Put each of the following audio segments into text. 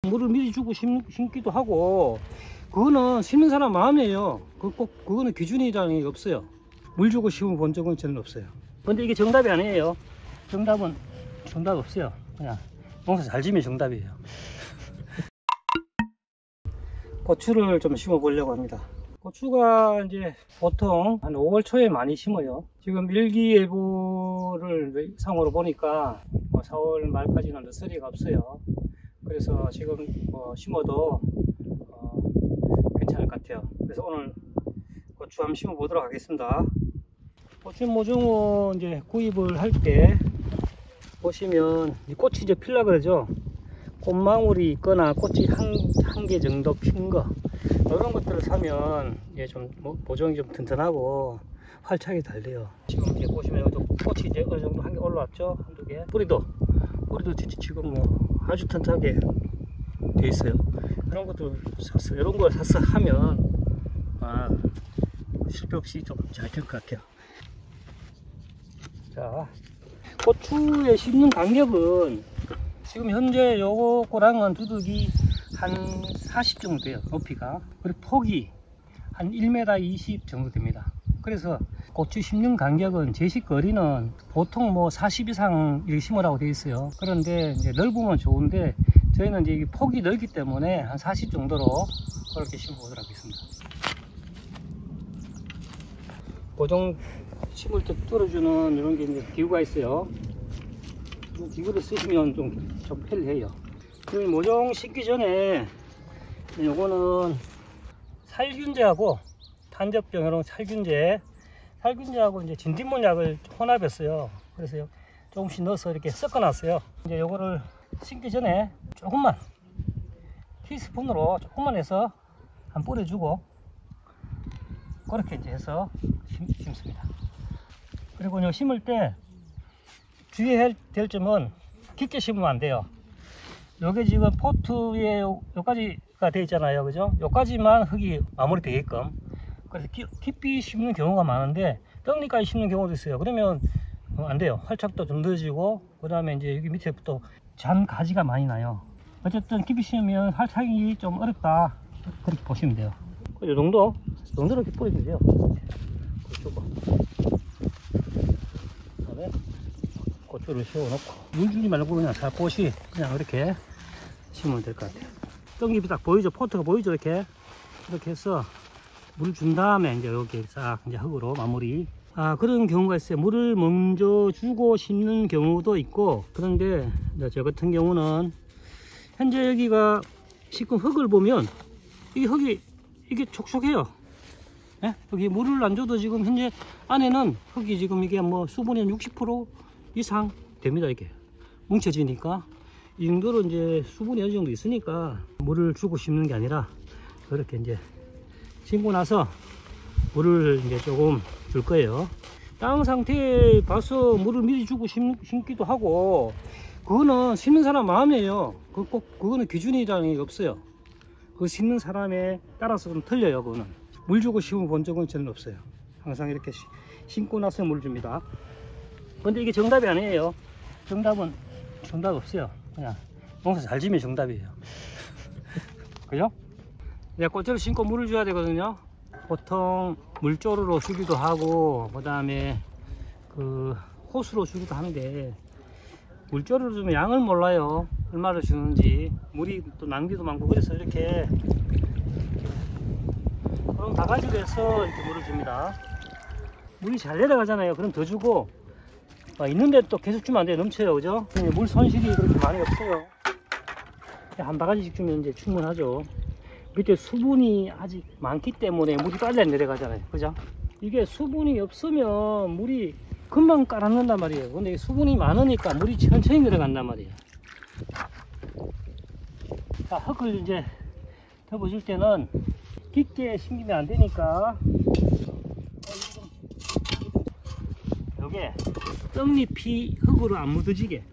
물을 미리 주고 심기도 하고, 그거는 심는 사람 마음이에요. 그거는 기준이라는 게 없어요. 물 주고 심어 본 적은 저는 없어요. 근데 이게 정답이 아니에요. 정답 없어요. 그냥 농사 잘 지면 정답이에요. 고추를 좀 심어 보려고 합니다. 고추가 이제 보통 한 5월 초에 많이 심어요. 지금 일기예보를 상으로 보니까 4월 말까지는 너스리가 없어요. 그래서 지금 심어도 괜찮을 것 같아요. 그래서 오늘 고추 한번 심어 보도록 하겠습니다. 고추 모종을 이제 구입을 할 때 보시면 이 꽃이 이제 필라 그러죠. 꽃망울이 있거나 꽃이 한 개 정도 핀 거, 이런 것들을 사면 이제 좀 모종이 좀 튼튼하고 활착이 잘 돼요. 지금 이제 보시면 꽃이 이제 어느 정도 한 개 올라왔죠. 한두 개. 뿌리도 지금 아주 튼튼하게 돼 있어요. 그런 것도 샀어요. 이런 걸 사서 하면 실패 없이 좀 잘 될 것 같아요. 자, 고추에 심는 간격은 지금 현재 요거랑은 두둑이 한 40 정도 돼요. 높이가. 그리고 폭이 한 1m 20 정도 됩니다. 그래서 고추 심는 간격은 제식거리는 보통 40 이상 이렇게 심으라고 되어 있어요. 그런데 이제 넓으면 좋은데 저희는 이제 폭이 넓기 때문에 한 40 정도로 그렇게 심어보도록 하겠습니다. 고정 심을 때 뚫어주는 이런 게 이제 기구가 있어요. 이 기구를 쓰시면 좀 편리해요. 모종 심기 전에 요거는 살균제하고 탄저병 이런 살균제하고 이제 진딧물약을 혼합했어요. 그래서 조금씩 넣어서 이렇게 섞어 놨어요. 이제 요거를 심기 전에 조금만 티스푼으로 조금만 해서 한 뿌려주고 그렇게 이제 해서 심습니다. 그리고 요 심을 때 주의해야 될 점은 깊게 심으면 안 돼요. 요게 지금 포트에 요까지가 되어 있잖아요. 그죠? 요까지만 흙이 마무리 되게끔. 그래서 깊이 심는 경우가 많은데 떡잎까지 심는 경우도 있어요. 그러면 안 돼요. 활착도 좀 늦어지고, 그 다음에 이제 여기 밑에부터 잔 가지가 많이 나요. 어쨌든 깊이 심으면 활착이 좀 어렵다. 그렇게 보시면 돼요. 요 정도로 이렇게 뿌리면 돼요. 그다음에 고추를 씌워놓고 물 주지 말고 그냥 살포시 그냥 이렇게 심으면 될 것 같아요. 떡잎이 딱 보이죠? 포트가 보이죠? 이렇게 해서 물 준 다음에 이제 이렇게 싹 이제 흙으로 마무리. 그런 경우가 있어요. 물을 먼저 주고 심는 경우도 있고, 그런데 저 같은 경우는 현재 여기가 지금 흙을 보면 이 흙이 이게 촉촉해요. 예? 여기 물을 안 줘도 지금 현재 안에는 흙이 지금 이게 수분이 한 60% 이상 됩니다. 이게 뭉쳐지니까 이 정도로 이제 수분이 어느 정도 있으니까 물을 주고 심는 게 아니라 그렇게 이제 심고 나서 물을 이제 조금 줄 거예요. 땅 상태에 봐서 물을 미리 주고 심기도 하고, 그거는 심는 사람 마음이에요. 그거는 기준이라는 게 없어요. 그 심는 사람에 따라서 좀 틀려요. 그거는 물 주고 심어 본 적은 저는 없어요. 항상 이렇게 심고 나서 물 줍니다. 근데 이게 정답이 아니에요. 정답 없어요. 그냥 농사 잘 지면 정답이에요. 그죠? 내가 꽃을 심고 물을 줘야 되거든요. 보통 물조르로 주기도 하고, 그 다음에 호수로 주기도 하는데, 물조르로 주면 양을 몰라요. 얼마를 주는지. 물이 또 낭비도 많고, 그래서 이렇게 그럼 바가지로 해서 이렇게 물을 줍니다. 물이 잘 내려가잖아요. 그럼 더 주고, 있는데 또 계속 주면 안 돼요. 넘쳐요. 그죠? 물 손실이 그렇게 많이 없어요. 한 바가지씩 주면 이제 충분하죠. 밑에 수분이 아직 많기 때문에 물이 빨리 내려가잖아요. 그죠? 이게 수분이 없으면 물이 금방 깔아놓는단 말이에요. 근데 수분이 많으니까 물이 천천히 내려간단 말이에요. 자, 흙을 이제 덮어줄 때는 깊게 심기면 안 되니까 요게 떡잎이 흙으로 안 묻어지게,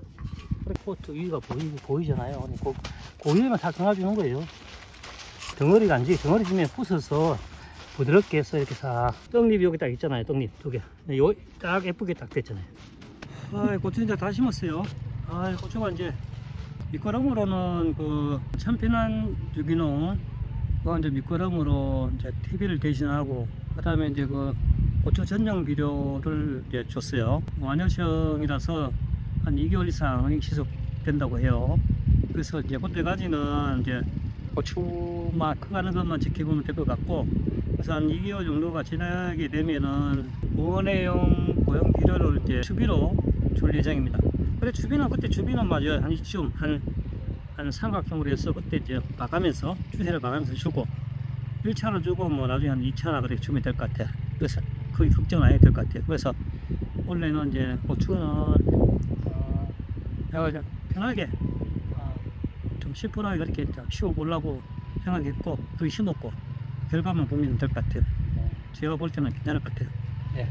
포트 위가 보이잖아요. 고위에만 다 감아주는 거예요. 덩어리가 안 지게, 덩어리 주면 부서서 부드럽게 해서 이렇게 싹. 떡잎이 여기 딱 있잖아요. 떡잎 두 개. 요 딱 예쁘게 딱 됐잖아요. 고추 이제 다 심었어요. 고추가 이제 밑거름으로는 그 천편한 유기농 그 이제 밑거름으로 이제 TV를 대신하고 그다음에 이제 그 고추 전용 비료를 이제 줬어요. 완효성이라서 한 2개월 이상 지속된다고 해요. 그래서 이제 그때까지는 이제 고추만 커가는 것만 지켜보면 될 것 같고, 그래서 한 2개월 정도가 지나게 되면은 원예용 고용 비료를 이제 추비로 줄 예정입니다. 근데 그때 추비는 맞아요. 한 이쯤 한 삼각형으로 해서 그때 이제 봐가면서 추세를 봐가면서 주고 1차로 주고 뭐 나중에 한 2차나 그렇게 주면 될 것 같아. 그래서 거의 걱정 안 해도 될 것 같아요. 그래서 원래는 이제 고추는 내가 이제 편하게 좀 심플하게 그렇게 심어보려고 생각했고, 그렇게 심었고 결과만 보면 될 것 같아요. 제가 볼 때는 괜찮을 것 같아요. 예.